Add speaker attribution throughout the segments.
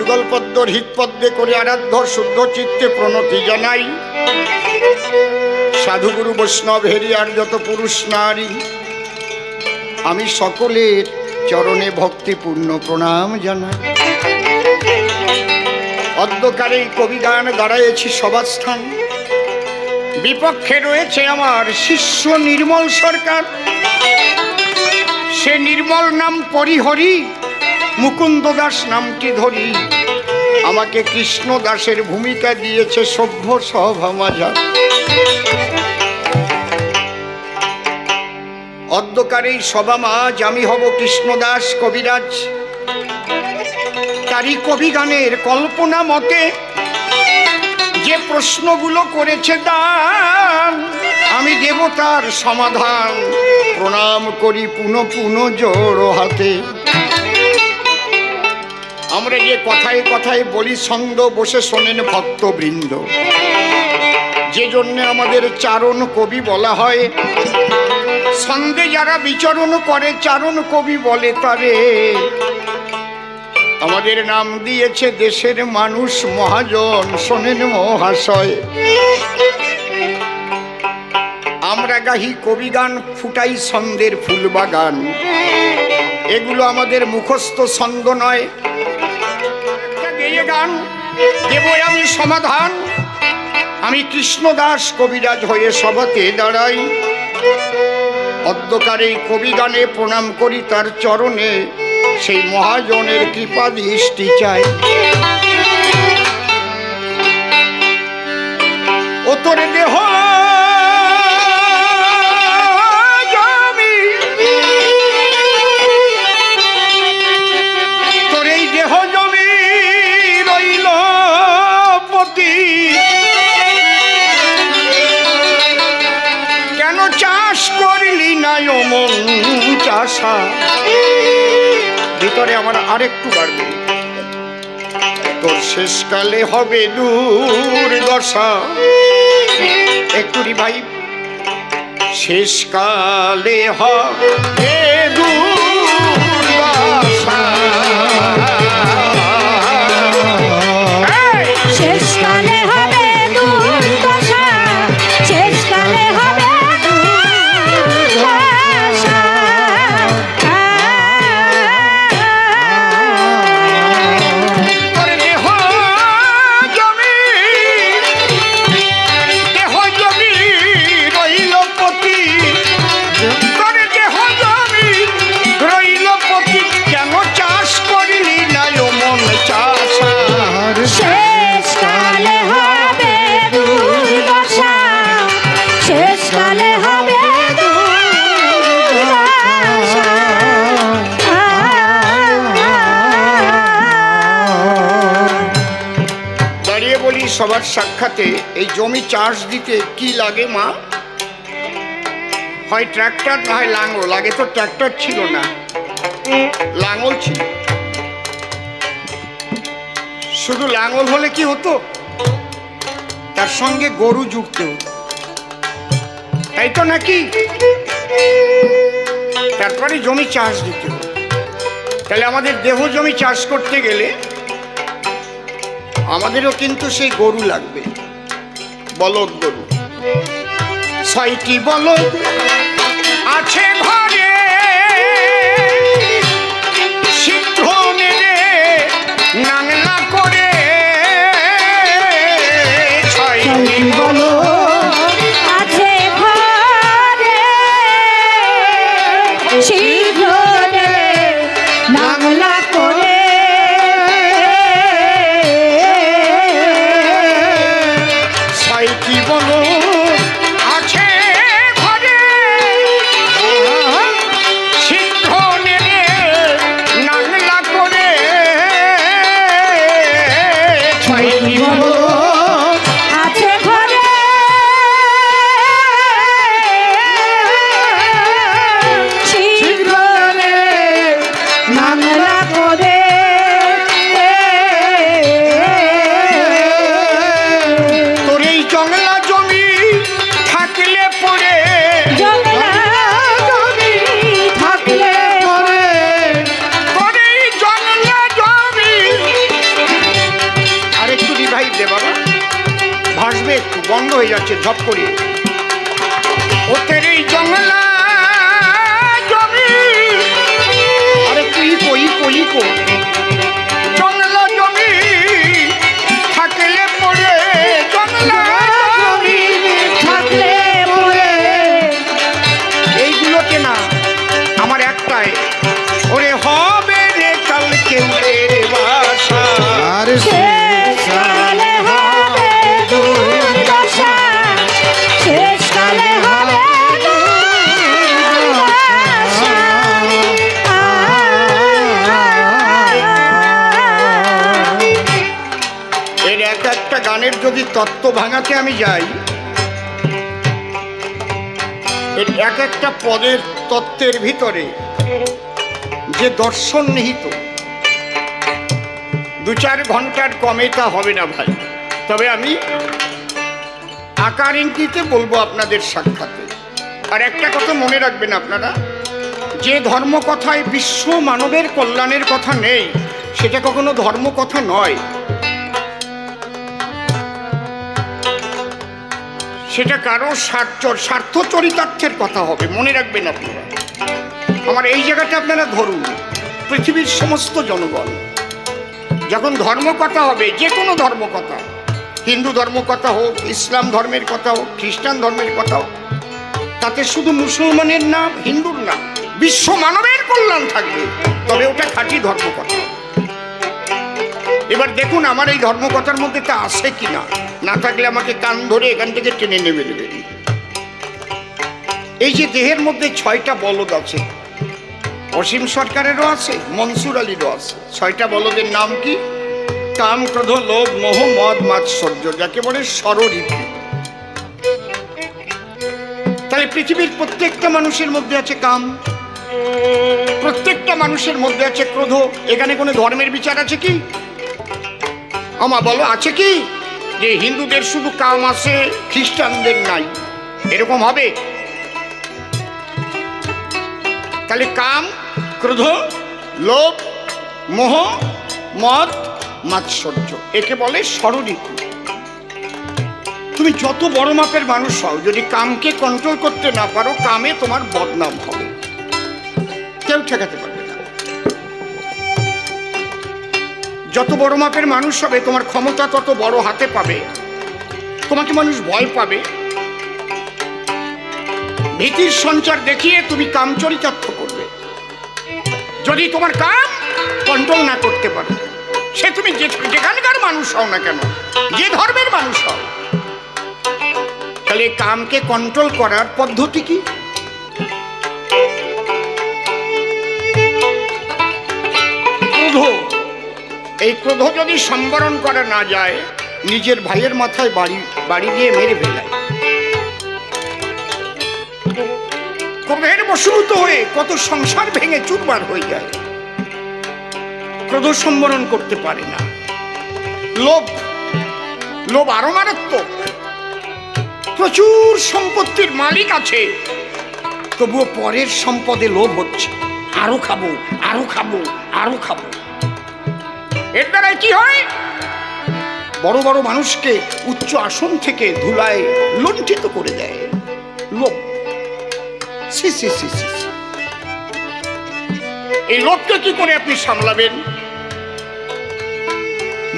Speaker 1: যুগল পদ্ম হৃৎপদ্মে করে আরাধ্য শুদ্ধ চিত্তে প্রণতি জানাই। সাধুগুরু বৈষ্ণব হেরিয়ার যত পুরুষ নারী, আমি সকলের চরণে ভক্তিপূর্ণ প্রণাম জানাই। অন্ধকারে কবিগান দাঁড়াইছি সভাস্থান, বিপক্ষে রয়েছে আমার শিষ্য নির্মল সরকার। সে নির্মল নাম পরিহরি, মুকুন্দ দাস নামটি ধরি। আমাকে কৃষ্ণ দাসের ভূমিকা দিয়েছে সভ্য সভা মাঝার। অন্ধকারেই সভা মাঝ আমি হব কৃষ্ণদাস কবিরাজ। তারই কবিগানের কল্পনা মতে যে প্রশ্নগুলো করেছে দান, আমি দেব তার সমাধান। প্রণাম করি পুনঃ পুনঃ জোড় হাতে। আমরা যে কথায় কথায় বলি ছন্দ, বসে শোনেন ভক্তবৃন্দ। যে জন্য আমাদের চারণ কবি বলা হয়। ছন্দে যারা বিচরণ করে চারণ কবি বলে তারে। আমাদের নাম দিয়েছে দেশের মানুষ মহাজন, শোনেন মহাশয়। আমরা গাহি কবিগান, ফুটাই ছন্দের ফুলবাগান। এগুলো আমাদের মুখস্থ ছন্দ নয়। গেয়ে গান দেব আমি সমাধান। আমি কৃষ্ণদাস কবিরাজ হয়ে সভাতে দাঁড়াই। অন্ধকারে কবিগানে প্রণাম করি তার চরণে, সেই মহাজনের কৃপা দৃষ্টি চাই। ও তোর দেহ জমি, তোর এই দেহ জমি রইল পতি। কেন চাষ করলি না মন চাষা? ভিতরে আমার আরেকটু বাড়বে। তোর শেষকালে হবে দুর্দশা। একটু রিভাইভ। শেষকালে হবে দুর্দশা,
Speaker 2: শেষকালে হবে দুর্দশা, শেষকালে হবে দুর্দশা।
Speaker 1: সবার সাক্ষাতে এই জমি চাষ দিতে কি লাগে মা? হয় ট্রাক্টর না হয় লাঙল। আগে তো ট্রাক্টর ছিল না, লাঙল ছিল। শুধু লাঙল হলে কি হতো, তার সঙ্গে গরু যুক্ত হতো, তাই তো নাকি? তারপরে জমি চাষ দিতে হতো। তাহলে আমাদের দেহ জমি চাষ করতে গেলে আমাদেরও কিন্তু সেই গরু লাগবে, বলদ গরু। 6টি বলদ আছে ঘরে, সিদ্ধ নেড়ে নাংলা করে। 6টি বলদ
Speaker 2: আছে ঘরে, সিদ্ধ নেড়ে নাংলা করে।
Speaker 1: হয়ে যাচ্ছে ঝপ করে। ও তেরে জঙ্গলা জমি, আরে কই কই কই কো জঙ্গলা জমি থাকলে পড়ে, জঙ্গলা জমি
Speaker 2: থাকলে পড়ে।
Speaker 1: এইগুলোকে না আমার একটাই, ওরে হবে রে কালকে উড়ের বাসা।
Speaker 3: আর
Speaker 2: শেষকালে হবে দুর্দশা, শেষকালে হবে দুর্দশা।
Speaker 1: এর এক একটা গানের যদি তত্ত্ব ভাঙাতে আমি যাই, এর এক একটা পদের তত্ত্বের ভিতরে যে দর্শন নিহিত, 2-4 ঘন্টার কমে তা হবে না ভাই। তবে আমি আকার ইঙ্গিতে বলবো আপনাদের সাক্ষাতে। আর একটা কথা মনে রাখবেন আপনারা, যে ধর্মকথায় বিশ্ব মানবের কল্যাণের কথা নেই, সেটা কখনো ধর্মকথা নয়, সেটা কারো স্বার্থ চরিতার্থের কথা হবে। মনে রাখবেন আপনারা, আমার এই জায়গাটা আপনারা ধরুন। পৃথিবীর সমস্ত জনগণ যখন ধর্মকথা হবে, যে কোনো ধর্মকথা, হিন্দু ধর্মকথা হোক, ইসলাম ধর্মের কথা হোক, খ্রিস্টান ধর্মের কথা হোক, তাতে শুধু মুসলমানের নাম, হিন্দুর নাম, বিশ্ব মানবের কল্যাণ থাকবে, তবে ওটা খাঁটি ধর্মকথা। এবার দেখুন আমার এই ধর্মকথার মধ্যে তা আছে কিনা, না থাকলে আমাকে কান ধরে এখান থেকে টেনে নেমে দেবেন। এই যে দেহের মধ্যে 6টা বলদ আছে, অসীম সরকারেরও আছে, মনসুর আলীরও আছে। 6টা বলদের নাম কি? কাম, ক্রোধ, লোভ, মোহ, মদ, মাৎসর্য, যাকে বলে ষড়ঋতু। তাহলে পৃথিবীর প্রত্যেকটা মানুষের মধ্যে আছে কাম, প্রত্যেকটা মানুষের মধ্যে আছে ক্রোধ। এখানে কোনো ধর্মের বিচার আছে কি? আমা বলো আছে কি যে হিন্দুদের শুধু কাম আছে, খ্রিস্টানদের নাই? এরকম হবে? তাহলে কাম, ক্রোধ, লোভ, মোহ, মদ, মাৎসর্য, একে বলে ষড়ঋতু। তুমি যত বড় মাপের মানুষ হও, যদি কামকে কন্ট্রোল করতে না পারো, কামে তোমার বদনাম হবে, কেউ ঠেকাতে পারবে না। যত বড় মাপের মানুষ হবে, তোমার ক্ষমতা তত বড় হাতে পাবে, তোমাকে মানুষ ভয় পাবে। ভীতির সঞ্চার দেখিয়ে তুমি কাম চরিতার্থ করবে। যদি তোমার কাম কন্ট্রোল না করতে পারো, সে তুমি যেখানকার মানুষ হও না কেন, যে ধর্মের মানুষ হও, তাহলে কামকে কন্ট্রোল করার পদ্ধতি কি? ক্রোধ। এই ক্রোধ যদি সম্বরণ করা না যায়, নিজের ভাইয়ের মাথায় বাড়ি দিয়ে মেরে ফেলায়। ক্রোধের বশীভূত হয়ে কত সংসার ভেঙে চুরমার হয়ে যায়। ক্রোধ সম্বরণ করতে পারে না। লোভ, লোভ আরো মারাত্মক। প্রচুর সম্পত্তির মালিক আছে, তবুও পরের সম্পদে লোভ হচ্ছে, আরো খাবো, আরো খাবো, আরো খাবো। এর দ্বারা কি হয়? বড় বড় মানুষকে উচ্চ আসন থেকে ধুলায় লুণ্ঠিত করে দেয়। লোভ। সি সি সি সি। এই লোভকে কি করে আপনি সামলাবেন?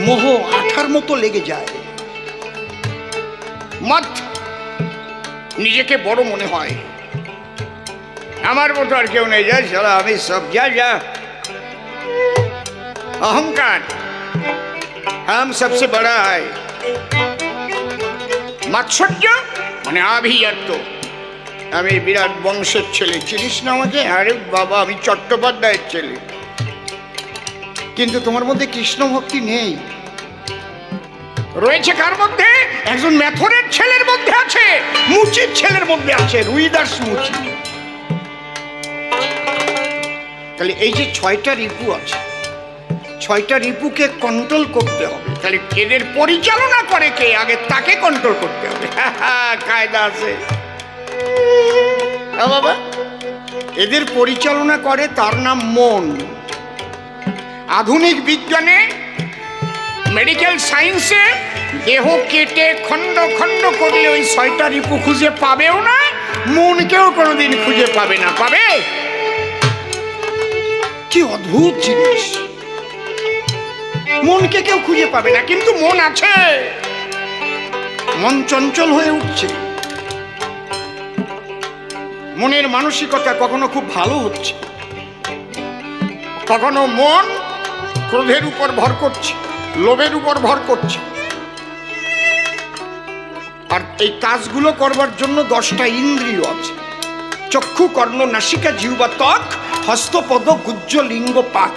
Speaker 1: মোহ আঠার মতো লেগে যায়। মত, নিজেকে বড় মনে হয়, আমার মতো আর কেউ নেই, যায় সারা আমি সব, যা অহংকার, हम सबसे बड़ा है। মাৎসর্য মানে আভিজাত্য, আমি বিরাট বংশের ছেলে, চিনিস না আমাকে? আরে বাবা, আমি চট্টোপাধ্যায়ের ছেলে। কিন্তু তোমার মধ্যে কৃষ্ণ ভক্তি নেই। রয়েছে কার মধ্যে? একজন মেথরের ছেলের মধ্যে আছে, মুচির ছেলের মধ্যে আছে, রুইদাস মুচি। তাহলে এই যে 6টা রিপু আছে, 6টা রিপুকে কন্ট্রোল করতে হবে। তাহলে এদের পরিচালনা করে কে? আগে তাকে কন্ট্রোল করতে হবে। কায়দা আছে বাবা। এদের পরিচালনা করে তার নাম মন। আধুনিক বিজ্ঞানে, মেডিকেল সায়েন্সে দেহ কেটে খণ্ড খণ্ড করলে ওই 6টা রিপু খুঁজে পাবেও না, মনকেও কোনোদিন খুঁজে পাবে না। পাবে? কি অদ্ভুত জিনিস, মনকে কেউ খুঁজে পাবে না, কিন্তু মন আছে। মন চঞ্চল হয়ে উঠছে, মনের মানসিকতা কখনো খুব ভালো হচ্ছে, কখনো মন ক্রোধের উপর ভর করছে, লোভের উপর ভর করছে। আর এই কাজগুলো করবার জন্য 10টা ইন্দ্রিয় আছে, চক্ষু, কর্ণ, নাসিকা, জিহ্বা, ত্বক, হস্ত, পদ, গুহ্য, লিঙ্গ, পাক।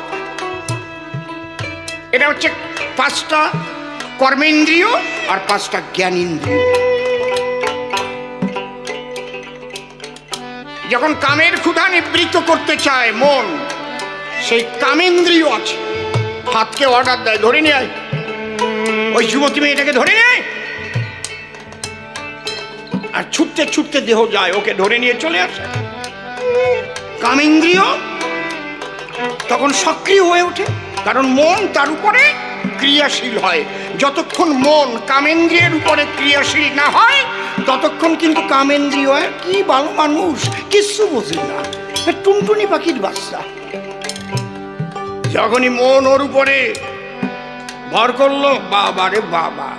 Speaker 1: এটা হচ্ছে 5টা কর্মেন্দ্রিয় আর 5টা জ্ঞানেন্দ্রিয়। যখন কামের ক্ষুধা নিবৃত্ত করতে চায় মন, সেই কামেন্দ্রিয় আছে, হাতকে অর্ডার দেয়, ধরে নিয়ে আয়, ওই যুবতী মেয়েটাকে ধরে নেয়, আর ছুটতে ছুটতে দেহ যায়, ওকে ধরে নিয়ে চলে আসে। কামেন্দ্রিয় তখন সক্রিয় হয়ে ওঠে, কারণ মন তার উপরে ক্রিয়াশীল হয়। যতক্ষণ মন কামেন্দ্রিয়ের উপরে ক্রিয়াশীল না হয়, ততক্ষণ কিন্তু কামেন্দ্রিয় কি ভালো মানুষ, কিচ্ছু বোঝে না, টুনটুনি পাখির বাচ্চা। যখনই মন ওর উপরে ভর করলো, বাবা রে বাবা,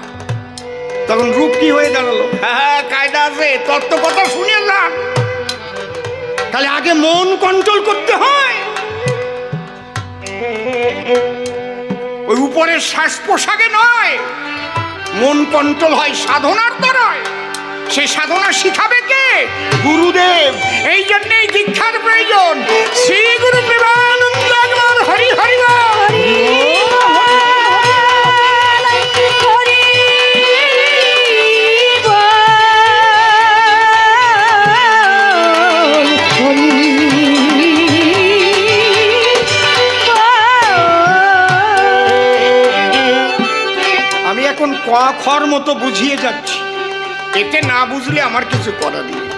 Speaker 1: তখন রূপ কি হয়ে দাঁড়ালো? হ্যাঁ, কায়দা আছে, তত্ত্ব কথা শুনে যান। তাহলে আগে মন কন্ট্রোল করতে হয়, ওই উপরের শ্বাস পোশাকে নয়। মন কন্ট্রোল হয় সাধনার দ্বারায়। সেই সাধনা শিখাবে কে? গুরুদেব। এই জন্যই দীক্ষার প্রয়োজন। শ্রী গুরু প্রেমানন্দ একবার হরি হরি খর মতো বুঝিয়ে যাচ্ছি, এতে না বুঝলে আমার কিছু করার নেই।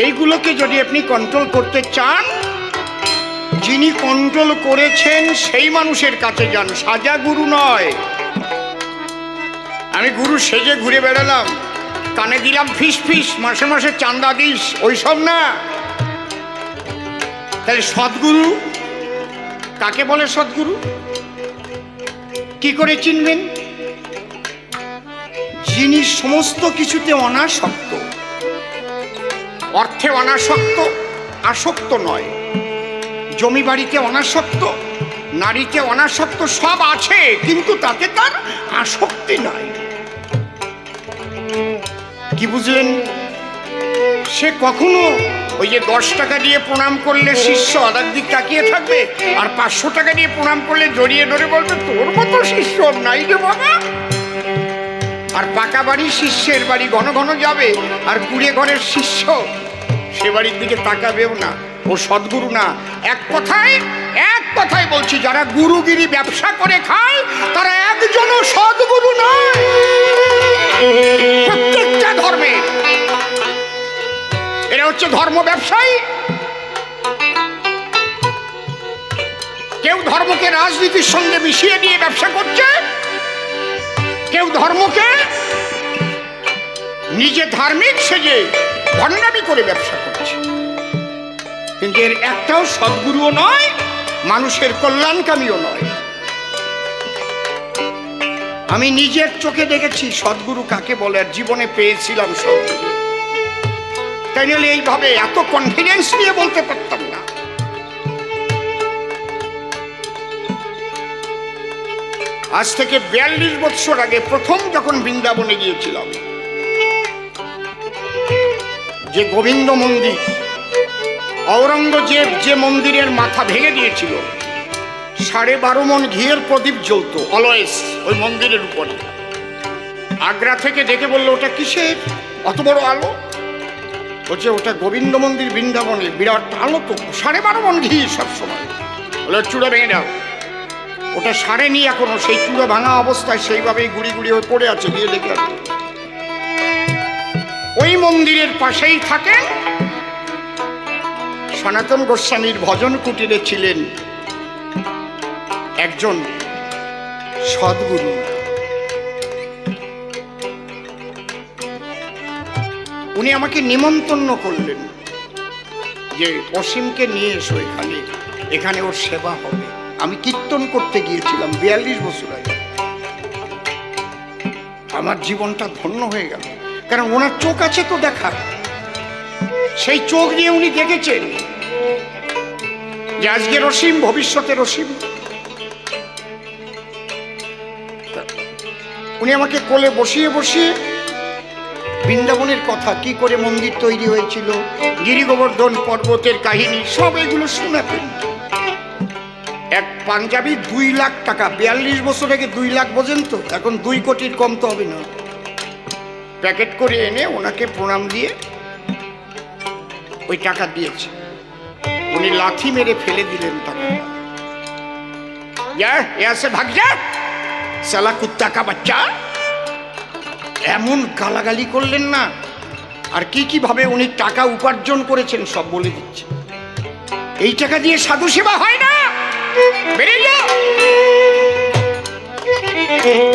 Speaker 1: এইগুলোকে যদি আপনি কন্ট্রোল করতে চান, যিনি কন্ট্রোল করেছেন সেই মানুষের কাছে যান, সাজা গুরু নয়। আমি গুরু সেজে ঘুরে বেড়ালাম, কানে দিলাম ফিস ফিস, মাসে মাসে চান্দা দিস, ওইসব না। তাহলে সদ্গুরু কাকে বলে? সদ্গুরু কি করে চিনবেন? যিনি সমস্ত কিছুতে অনাসক্ত, অর্থে অনাসক্ত, আসক্ত নয়, জমি বাড়িতে অনাসক্ত, নারীতে অনাসক্ত, সব আছে কিন্তু তাতে তার আসক্তি নাই। কি বুঝলেন? সে কখনো ওই যে 10 টাকা দিয়ে প্রণাম করলে শিষ্য আরেক দিক তাকিয়ে থাকবে, আর 500 টাকা দিয়ে প্রণাম করলে জড়িয়ে ধরে বলবে তোর মতো শিষ্য নাই রে বাবা। আর পাকা বাড়ির শিষ্যের বাড়ি ঘন ঘন যাবে, আর কুড়ে ঘরের শিষ্য সে বাড়ির দিকে তাকাবেও না। ও সদ্গুরু না। এক কথায় বলছি, যারা গুরুগিরি ব্যবসা করে খায় তারা একজনও সদ্গুরু নয়। প্রত্যেকটা ধর্মে এরা হচ্ছে ধর্ম ব্যবসায়ী। কেউ ধর্মকে রাজনীতির সঙ্গে মিশিয়ে দিয়ে ব্যবসা করছে, কেউ ধর্মকে নিজে ধার্মিক সেজে ভণ্ডামি করে ব্যবসা করছে। কিন্তু এর একটাও সদ্গুরুও নয়, মানুষের কল্যাণকামীও নয়। আমি নিজের চোখে দেখেছি সদ্গুরু কাকে বলে, আর জীবনে পেয়েছিলাম সদ্গুরু। তাই নাহলে এইভাবে এত কনফিডেন্স নিয়ে বলতে পারতাম না। আজ থেকে 42 বছর আগে প্রথম যখন বৃন্দাবনে গিয়েছিলাম, যে গোবিন্দ মন্দির, ঔরঙ্গজেব যে মন্দিরের মাথা ভেঙে দিয়েছিল, 12.5 মণ ঘিয়ের প্রদীপ জ্বলত অলওয়েজ ওই মন্দিরের উপরে। আগ্রা থেকে দেখে বললো ওটা কিসের অত বড় আলো? বলছে ওটা গোবিন্দ মন্দির বৃন্দাবনে, বিরাট আলো তো, 12.5 মণ ঘি সবসময়। বলে চূড়া ভেঙে দাও। ওটা সারেনি এখনো, সেই চূড়া ভাঙা অবস্থায় সেইভাবেই গুড়ি গুড়ি হয়ে পড়ে আছে। গিয়ে দেখলাম ওই মন্দিরের পাশেই থাকেন সনাতন গোস্বামীর ভজন কুটিরে ছিলেন একজন সদ্গুরু। উনি আমাকে নিমন্ত্রণ করলেন যে অসীমকে নিয়ে এসো এখানে, এখানে ওর সেবা হবে। আমি কীর্তন করতে গিয়েছিলাম 42 বছর আগে। আমার জীবনটা ধন্য হয়ে গেল, কারণ ওনার চোখ আছে তো দেখার। সেই চোখ দিয়ে উনি দেখেছেন যে আজকের অসীম ভবিষ্যতের অসীম। উনি আমাকে কোলে বসিয়ে বসিয়ে বৃন্দাবনের কথা, কি করে মন্দির তৈরি হয়েছিল, গিরি গোবর্ধন পর্বতের কাহিনী, সব এগুলো শোনাতেন। এক পাঞ্জাবি 2 লাখ টাকা, 42 বছর আগে 2 লাখ বোঝেন তো, এখন 2 কোটির কম তো হবে না, প্যাকেট করে এনে ওনাকে প্রণাম দিয়ে ওই টাকা দিয়েছে। উনি লাথি মেরে ফেলে দিলেন টাকাটা। এসে ভাগ যা সালা কুত্তা কা বাচ্চা, এমন গালাগালি করলেন না। আর কি কি ভাবে উনি টাকা উপার্জন করেছেন সব বলে দিচ্ছে। এই টাকা দিয়ে সাধু সেবা হয় না, বেরিয়ে যাও।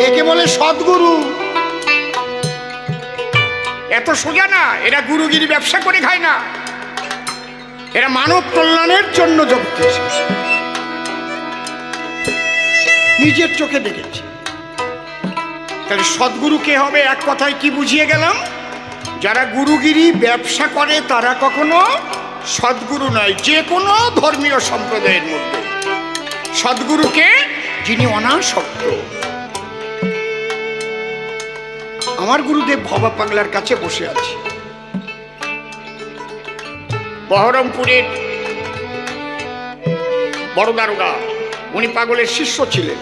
Speaker 1: একে বলে সদ্গুরু। এত সোজা না, এরা গুরুগিরি ব্যবসা করে খায় না, এরা মানব কল্যাণের জন্য জগতে এসেছে। নিজের চোখে দেখেছি। তাহলে সদ্গুরু কে হবে? এক কথায় কি বুঝিয়ে গেলাম? যারা গুরুগিরি ব্যবসা করে তারা কখনো সদ্গুরু নয়। যে কোনো ধর্মীয় সম্প্রদায়ের মধ্যে সদ্গুরুকে, যিনি অনাসক্ত। আমার গুরুদেব ভবা পাগলার কাছে বসে আছে বহরমপুরের বড় দারোগা। উনি পাগলের শিষ্য ছিলেন,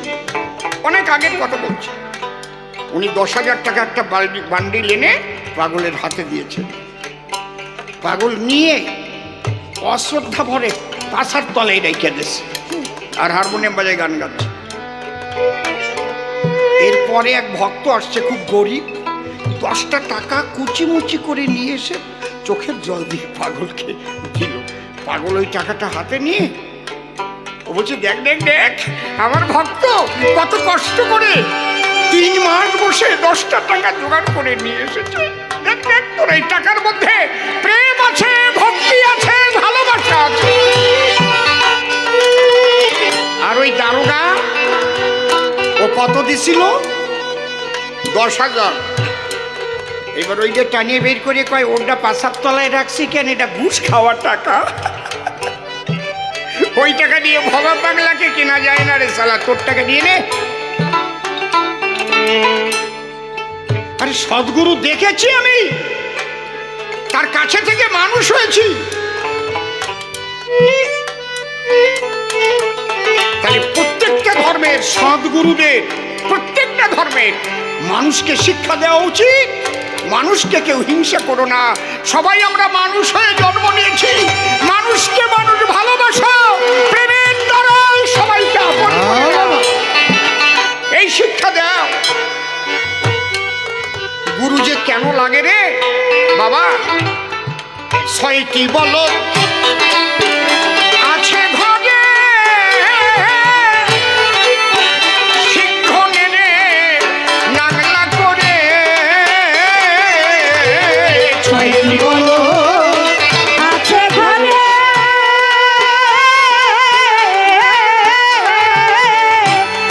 Speaker 1: অনেক আগের কথা বলছি। উনি 10,000 টাকা একটা বান্ডিল এনে পাগলের হাতে দিয়েছেন। পাগল নিয়ে অশ্রদ্ধা ভরে পাশার তলায় রেখে দিয়েছে আর হারমোনিয়াম বাজায় গান গাচ্ছে। এরপরে এক ভক্ত আসছে, খুব গরিব, 10টা টাকা কুচিমুচি করে নিয়ে এসে চোখের জল দিয়ে পাগলকে দিল। পাগল ওই টাকাটা হাতে নিয়ে ও বলছে, দেখ দেখ দেখ আমার ভক্ত কত কষ্ট করে 3 মাস বসে 10টা টাকা জোগাড় করে নিয়ে এসেছে। দেখ দেখ তোর এই টাকার মধ্যে প্রেম আছে, ভক্তি আছে, ভালোবাসা আছে। আর ওই দারোগা ও কত দিছিল? 10,000। এবার ওই যে টানিয়ে বের করে কয়, ওটা পাশার তলায় রাখছি কেন? এটা ঘুষ খাওয়ার টাকা। ওই টাকা দিয়ে ভবা পাগলাকে কেনা যায় না রে শালা, তোর টাকা দিয়ে নে। আরে সদ্গুরু দেখেছি আমি, তার কাছে থেকে মানুষ হয়েছি। তাহলে প্রত্যেকটা ধর্মের সদ্গুরুদের, প্রত্যেকটা ধর্মের মানুষকে শিক্ষা দেওয়া উচিত। মানুষকে কেউ হিংসা করো না, সবাই আমরা মানুষ হয়ে জন্ম নিয়েছি। মানুষকে মানুষ ভালোবাসো, প্রেমের দ্বারা সবাইকে আপন করে নাও। এই শিক্ষা দাও। গুরু যে কেন লাগে রে বাবা? 6টি বলো আছে ঘরে, শিক্ষণে রে নাগলা করে।
Speaker 2: 6টি বলো আছে ঘরে,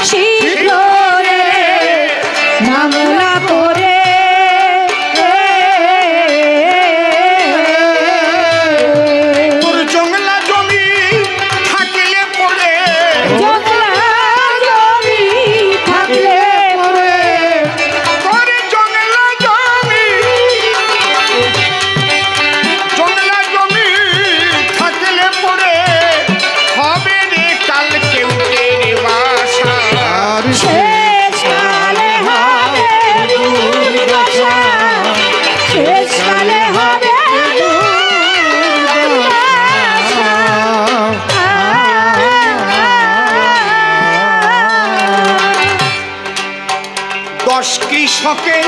Speaker 2: শিক্ষণে নাগলা করে।
Speaker 1: জঙ্গলা জমি থাকলে পড়ে,
Speaker 2: জঙ্গলা জমি থাকলে পরে,
Speaker 1: করে জঙ্গলা জমি, জঙ্গলা জমি থাকলে পড়ে হবে রে কাল কেউ রে বাসা।
Speaker 2: শেষকালে হবে দুর্দশা, শেষকালে হবে
Speaker 1: দশ কৃষকে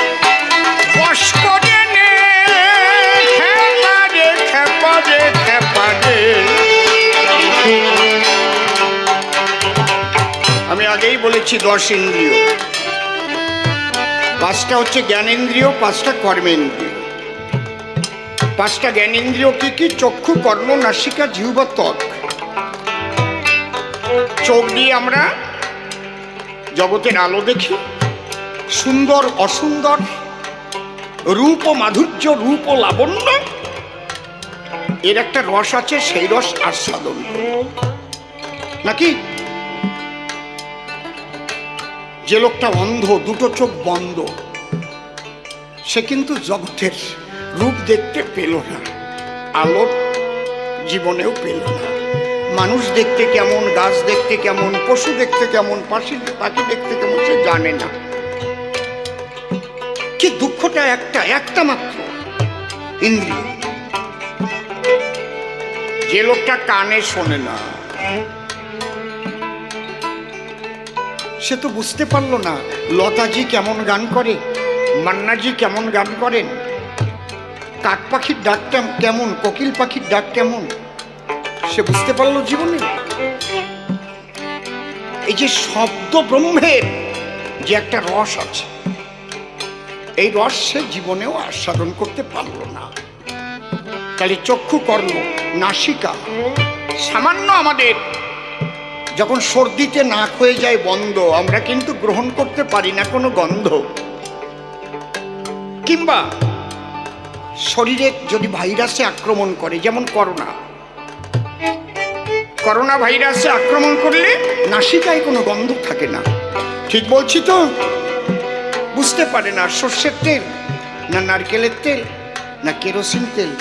Speaker 1: বশ করে নে, খেপারে খেপারে খেপারে। আমি আগেই বলেছি 10 ইন্দ্রিয়, 5টা হচ্ছে জ্ঞানেন্দ্রিয়, 5টা কর্মেন্দ্রিয়। পাঁচটা জ্ঞানেন্দ্রিয় কি কি? চক্ষু, কর্ণ, নাসিকা, জিহ্বা, ত্বক। চোখ দিয়ে আমরা জগতের আলো দেখি, সুন্দর অসুন্দর, রূপ ও মাধুর্য, রূপ ও লাবণ্য, এর একটা রস আছে, সেই রস আস্বাদন করি নাকি? যে লোকটা অন্ধ, দুটো চোখ বন্ধ, সে কিন্তু জগতের রূপ দেখতে পেল না, আলোর জীবনেও পেল না। মানুষ দেখতে কেমন, গাছ দেখতে কেমন, পশু দেখতে কেমন, পাখি দেখতে কেমন, সে জানে না। কি দুঃখটা একটা মাত্র ইন্দ্রিয়। যে লোকটা কানে শোনে না, সে তো বুঝতে পারলো না লতাজি কেমন গান করে, মান্নাজি কেমন গান করেন, কাক পাখির ডাকটা কেমন, কোকিল পাখির ডাক কেমন, সে বুঝতে পারলো জীবনে। এই যে শব্দ ব্রহ্মের যে একটা রস আছে, এই রস সে জীবনেও আস্বাদন করতে পারলো না। তাহলে চক্ষু, কর্ণ, নাসিকা, সামান্য আমাদের যখন সর্দিতে নাক হয়ে যায় বন্ধ, আমরা কিন্তু গ্রহণ করতে পারি না কোনো গন্ধ। কিংবা শরীরে যদি ভাইরাসে আক্রমণ করে, যেমন করোনা ভাইরাসে আক্রমণ করলে নাসিকায় কোনো গন্ধ থাকে না। ঠিক বলছি তো? বুঝতে পারে না সর্ষের তেল না নারকেলের তেল না কেরোসিন তেল।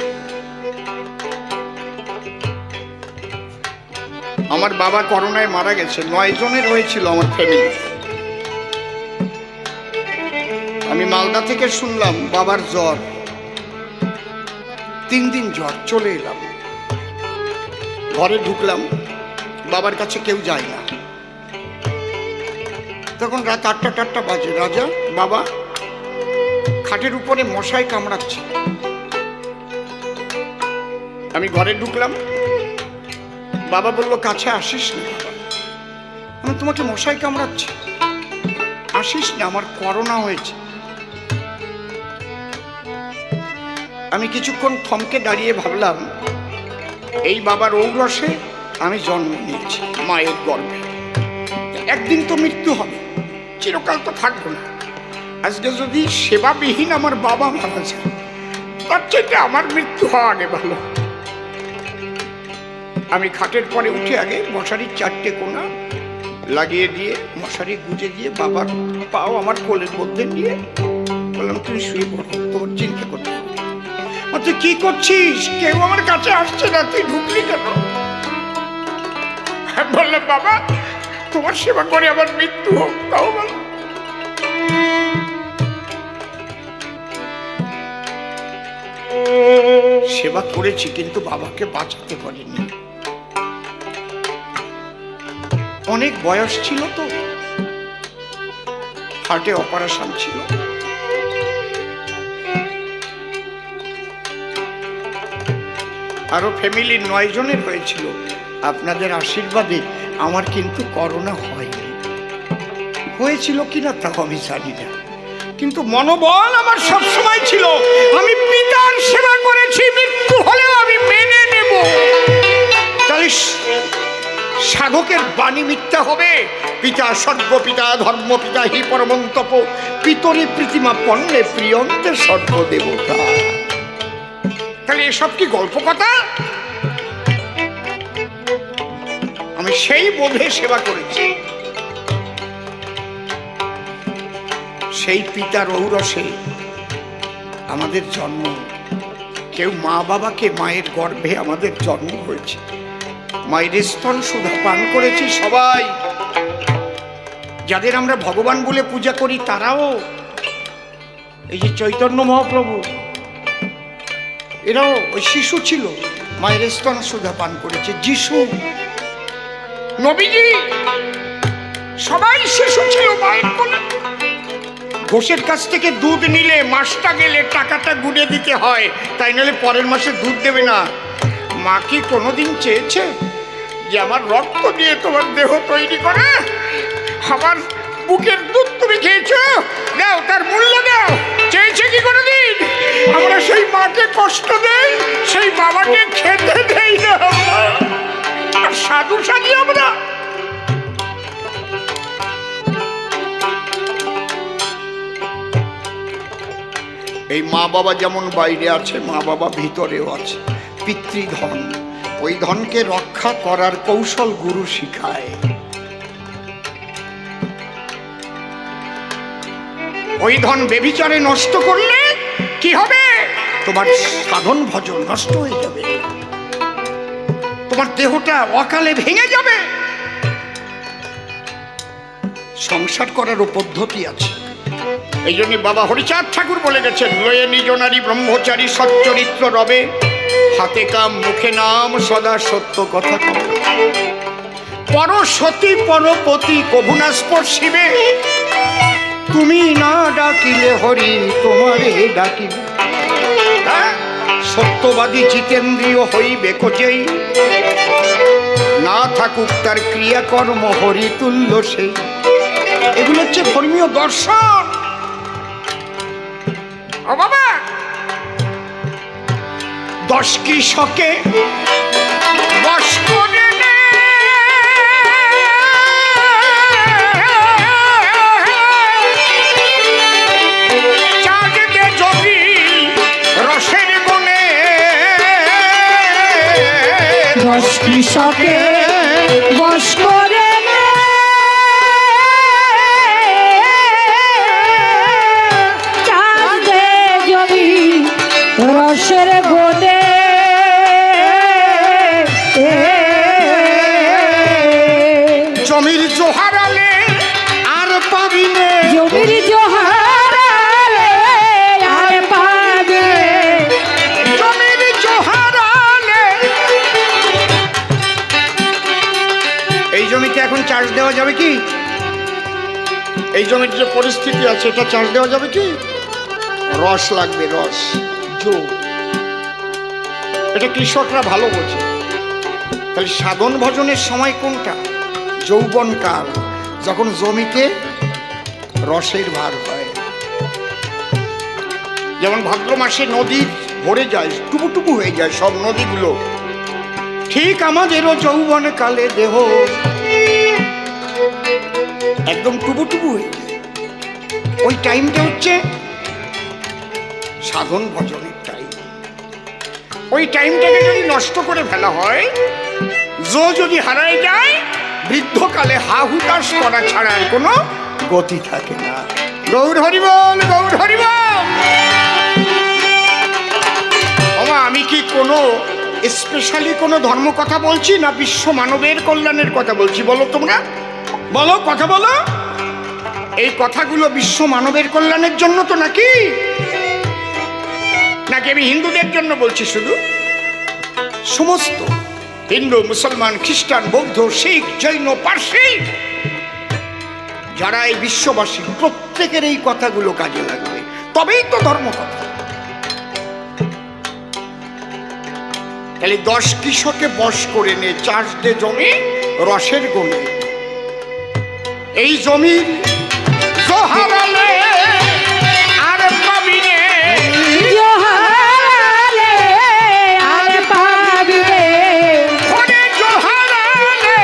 Speaker 1: আমার বাবা করোনায় মারা গেছে, 9 জনের হয়েছিল আমার ফ্যামিলি। আমি মালদা থেকে শুনলাম বাবার জ্বর, 3 দিন জ্বর, চলে এলাম, ঘরে ঢুকলাম, বাবার কাছে কেউ যায় না। তখন রাত 8টা বাজে, রাজা বাবা খাটের উপরে মশায় কামড়াচ্ছে। আমি ঘরে ঢুকলাম, বাবা বলল কাছে আসিস না বাবা। আমি তোমাকে মশাই কামড়াচ্ছে, আসিস না, আমার করোনা হয়েছে। আমি কিছুক্ষণ থমকে দাঁড়িয়ে ভাবলাম, এই বাবার ঔরসে আমি জন্ম নিয়েছি মায়ের গর্ভে, একদিন তো মৃত্যু হবে, চিরকাল তো থাকবো না। আজকে যদি সেবাবিহীন আমার বাবা মারা যায়, তার চাইতে আমার মৃত্যু হওয়া আগে ভালো। আমি খাটের পরে উঠে আগে মশারির 4টে কোণা লাগিয়ে দিয়ে, মশারি গুজে দিয়ে বাবার পাও আমার কোলের মধ্যে নিয়ে বললাম, তুই শুয়ে পড়ো, তোর চিন্তা করতে হবে। তুই কি করছিস? কেউ আমার কাছে আসছে না, তুই ঢুকলি কেন? বললাম, বাবা তোমার সেবা করে আমার মৃত্যু হোক, তাও বলো। সেবা করেছি কিন্তু বাবাকে বাঁচাতে পারিনি। অনেক বয়স ছিল তো, হার্টে অপারেশন ছিল। আরো ফ্যামিলির 9 জনের হয়েছিল। আপনাদের আশীর্বাদে আমার কিন্তু করোনা হয়নি। হয়েছিল কিনা তাও আমি জানি না, কিন্তু মনোবল আমার সবসময় ছিল, আমি পিতার সেবা করেছি, মৃত্যু হলেও আমি মেনে নেব। তাহলে সাধকের বাণী মিথ্যা হবে? পিতা সর্বপিতা ধর্মপিতা হি পরমন্তপ, পিতরি প্রীতিমা পণ্যে প্রিয়ন্তে সর্বদেবতা। তাহলে এসব কি গল্প কথা? আমি সেই বোধে সেবা করেছি। সেই পিতার ঔরসে আমাদের জন্ম। কেউ মা বাবাকে, মায়ের গর্ভে আমাদের জন্ম হয়েছে, মায়ের স্তন সুধা পান করেছি সবাই। যাদের আমরা ভগবান বলে পূজা করি তারাও, এই যে চৈতন্য মহাপ্রভু, এরাও ওই শিশু ছিল, মায়ের স্তন সুধা পান করেছে। যিশু, নবীজি, সবাই শিশু ছিল মায়ের কোলে। ঘোষের কাছ থেকে দুধ নিলে মাসটা গেলে টাকাটা গুনে দিতে হয়, তাই নাহলে পরের মাসে দুধ দেবে না। মা কি কোনোদিন চেয়েছে যে আমার রক্ত দিয়ে তোমার দেহ তৈরি করে, আমার বুকের দুধ তুমি খেয়েছো, দাও তার মূল্য দাও? চেয়েছে কি কোনোদিন? আমরা সেই মা বাবাকে কষ্ট দেই, সেই বাবাকে খেতে দেই না আমরা। আর সাধু সাজি আমরা। এই মা বাবা যেমন বাইরে আছে, মা বাবা ভিতরেও আছে। পিতৃধন, ওই ধনকে রক্ষা করার কৌশল গুরু শিখায়। ওই ধন বেবিচারে নষ্ট করলে কি হবে? তোমার সাধন ভজন নষ্ট হয়ে যাবে, তোমার দেহটা অকালে ভেঙে যাবে। সংসার করারও পদ্ধতি আছে। এই জন্য বাবা হরিচাঁদ ঠাকুর বলে গেছেন, লয়ে নিজ নারী ব্রহ্মচারী সচ্চরিত্র রবে, হাতে কাম মুখে নাম সদা সত্য কথা কম। পরসতী পরপতি কভু না স্পর্শিবে, তুমি না ডাকিলে হরি তোমারে ডাকিবে। সত্যবাদী জিতেন্দ্রীয় হইবে কোজেই, না থাকুক তার ক্রিয়াকর্ম হরি তুল্য সেই। এগুলো হচ্ছে ধর্মীয় দর্শন। ও বাবা, 10 কৃষকে বশ করে নে, চাঁদকে যদি রসের গুণে,
Speaker 2: 10 কৃষকে বশ করে নে, চাঁদে যদি রসের গুণে,
Speaker 1: জমির জোহারালে আর পাবি নে,
Speaker 2: জমির জোহারালে আর পাবে,
Speaker 1: জমির জোহারালে। এই জমিতে এখন চাষ দেওয়া যাবে কি? এই জমির যে পরিস্থিতি আছে, এটা চাষ দেওয়া যাবে কি? রস লাগবে, রস, জো। এটা কৃষকরা ভালো বোঝে। তাহলে সাধন ভজনের সময় কোনটা? যৌবনকাল, যখন জমিতে রসের ভার হয়। যেমন ভাদ্র মাসে নদী ভরে যায়, টুপুটুপু হয়ে যায় সব নদীগুলো, ঠিক আমাদেরও যৌবন কালে দেহ একদম টুপুটুপু হয়ে যায়। ওই টাইমটা হচ্ছে সাধন ভজনের টাইম। ওই টাইমটাকে যদি নষ্ট করে ফেলা হয়, যদি হারায় যায়, বৃদ্ধকালে হাহুতাশ করা ছাড়া আর কোনো গতি থাকে না। গৌর হরিবল, গৌর হরিবল। ওমা, আমি কি কোনো স্পেশালি কোনো ধর্ম কথা বলছি, না বিশ্ব মানবের কল্যাণের কথা বলছি? বলো তোমরা, বলো, কথা বলো। এই কথাগুলো বিশ্ব মানবের কল্যাণের জন্য তো নাকি? নাকি আমি হিন্দুদের জন্য বলছি শুধু? সমস্ত হিন্দু, মুসলমান, খ্রিস্টান, বৌদ্ধ, শিখ, জৈন, পার্সি, যারা এই বিশ্ববাসী, প্রত্যেকের এই কথাগুলো কাজে লাগবে, তবেই তো ধর্ম কথা। তাহলে 10 কৃষকে বশ করে নে, চাষ দে জমি রসের গুণে। এই জমির জোহারালে আর পাবি নে,
Speaker 2: জোহারালে আর পাবে,
Speaker 1: ওরে জোহারালে।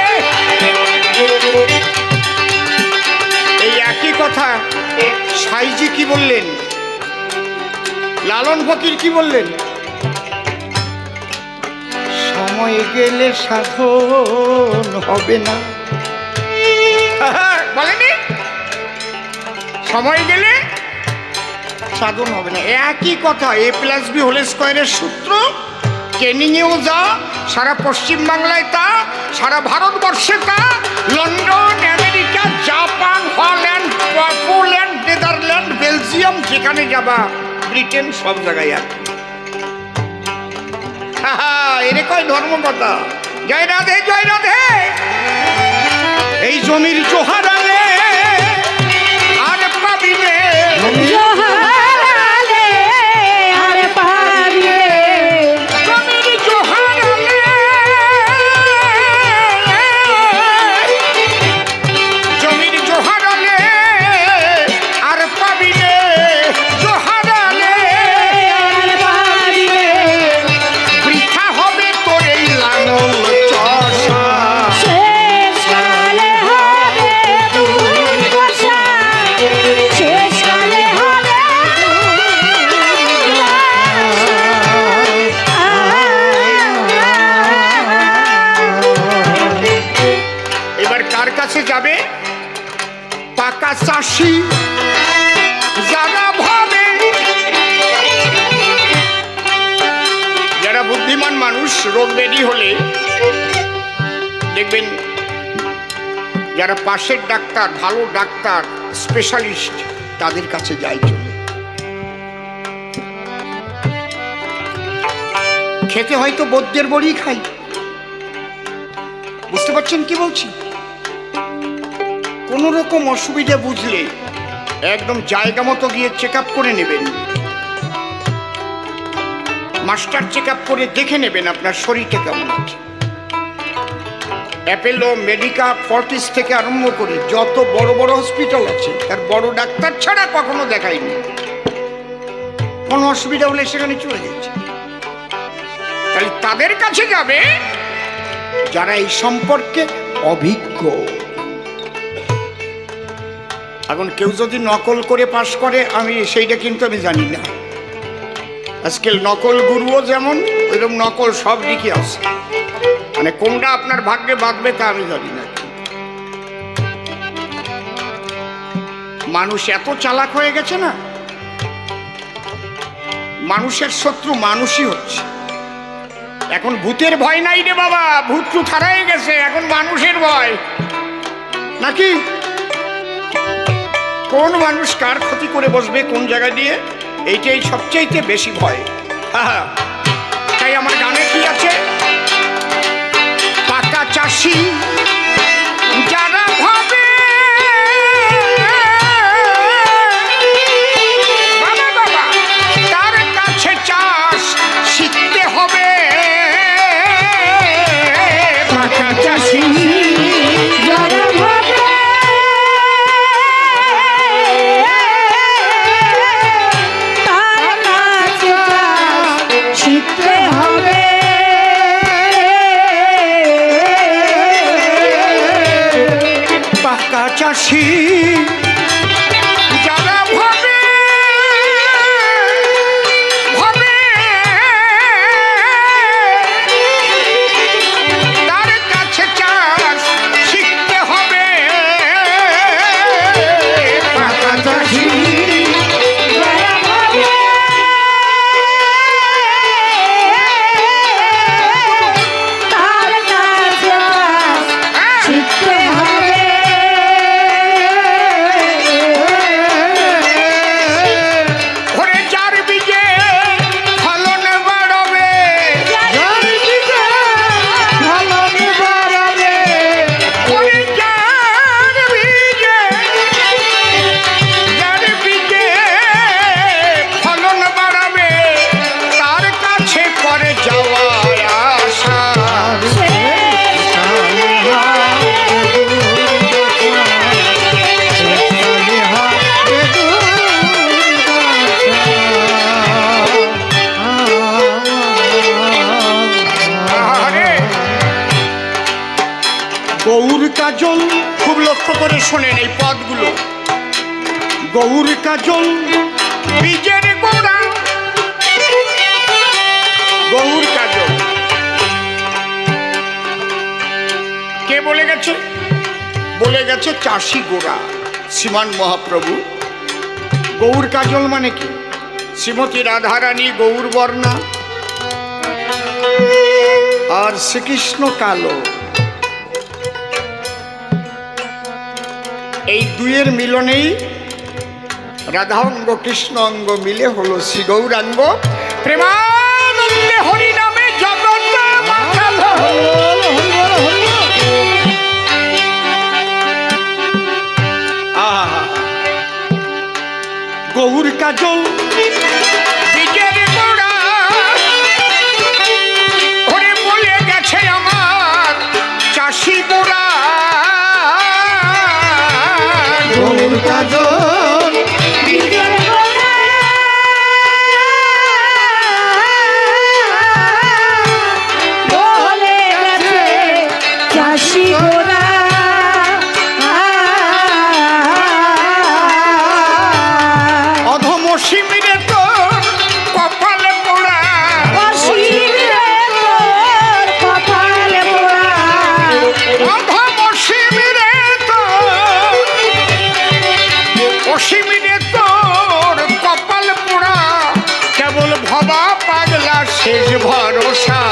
Speaker 1: এই একই কথা সাইজি কি বললেন, লালন ফকির কি বললেন? সময় গেলে সাধন হবে না, বলেনি? সময় গেলে সাধন হবে না। একই কথা, A+B² সূত্র। কেনিংয়েও যা, সারা পশ্চিম বাংলায় তা, সারা ভারতবর্ষে তা, London, America, Japan, Holland, Poland, Netherland, Belgium, যেখানে যাবা, ব্রিটেন, সব জায়গায় আর এরে কয় ধর্ম কথা। জয় রাধে, জয় রাধে। এই জমির জোহারালে আর পাবি নে,
Speaker 2: জোহারালে আর পাবে,
Speaker 1: জমির জোহারালে, জমির জোহারালে আর পাবি নে, জোহারালে
Speaker 2: আর পাবে,
Speaker 1: যাবে পাকা চাষি যারা ভাবে, যারা বুদ্ধিমান মানুষ রোগ ব্যাধি হলে দেখবেন যারা পাশের ডাক্তার, ভালো ডাক্তার, স্পেশালিস্ট, তাদের কাছে যায় চলে। খেতে হয়তো বৈদ্যের বড়ি খাই, বুঝতে পারছেন কি বলছি? কোন রকম অসুবিধা বুঝলে একদম জায়গা মতো গিয়ে চেক আপ করে নেবেন, মাস্টার চেক আপ করে দেখে নেবেন আপনার শরীরটা কেমন আছে। অ্যাপেলো, মেডিকা, ফর্টিস থেকে আরম্ভ করে যত বড় বড় হসপিটাল আছে তার বড় ডাক্তার ছাড়া কখনো দেখায়নি। কোনো অসুবিধা হলে সেখানে চলে যাচ্ছে। তাহলে তাদের কাছে যাবে যারা এই সম্পর্কে অভিজ্ঞ। এখন কেউ যদি নকল করে পাশ করে, আমি সেইটা কিন্তু আমি জানি না। আজকাল নকল গুরুও যেমন, ওইরকম নকল সব দিকে আছে। মানে কোনটা আপনার ভাগ্যে বাঁধবে তা আমি জানি না। মানুষ এত চালাক হয়ে গেছে না, মানুষের শত্রু মানুষই হচ্ছে। এখন ভূতের ভয় নাই রে বাবা, ভূত তো হারাই গেছে, এখন মানুষের ভয় নাকি? কোন মানুষ কার ক্ষতি করে বসবে কোন জায়গা দিয়ে, এইটাই সবচাইতে বেশি ভয়। তাই আমার গানে কি আছে, পাকা চাষি যারা ভাবে, বাবা বাবা তার কাছে চাষ শিখতে হবে। পাকা চাষি
Speaker 2: যারা ভাবে তার কাছে শিখতে হবে।
Speaker 1: পাকা চাষি যারা ভাবে ভাবে তার কাছে চাষ শিখতে হবে। পাকা চাষি
Speaker 2: যারা ভাবে তার কাছে শিখতে হবে।
Speaker 1: ঘরে চার বিঘে ফলন বাড়বে, ঘরে চার বিঘে ফলন বাড়বে, তার কাছে করে যাওয়া আসা। আরে গৌর কাজল, খুব লক্ষ্য করে শোনেন এই পদগুলো। গৌর কাজল বীজের গোড়া, গৌর কাজল কে বলে গেছে? বলে গেছে চাষি গোড়া শ্রীমান মহাপ্রভু। গৌর কাজল মানে কি? শ্রীমতী রাধারানী গৌর বর্ণা আর শ্রীকৃষ্ণ কালো, এই দুইয়ের মিলনেই রাধা অঙ্গ কৃষ্ণ অঙ্গ মিলে হলো শ্রী গৌরাঙ্গ। প্রেমানন্দে হরি নামে জগৎ মাতালো। আহা, গৌর কাজল বীজের গোড়া, ওরে বলে গেছে আমার চাষি গোড়া। গৌর কাজল
Speaker 2: বীজের গোড়া
Speaker 1: শেষ ভরসা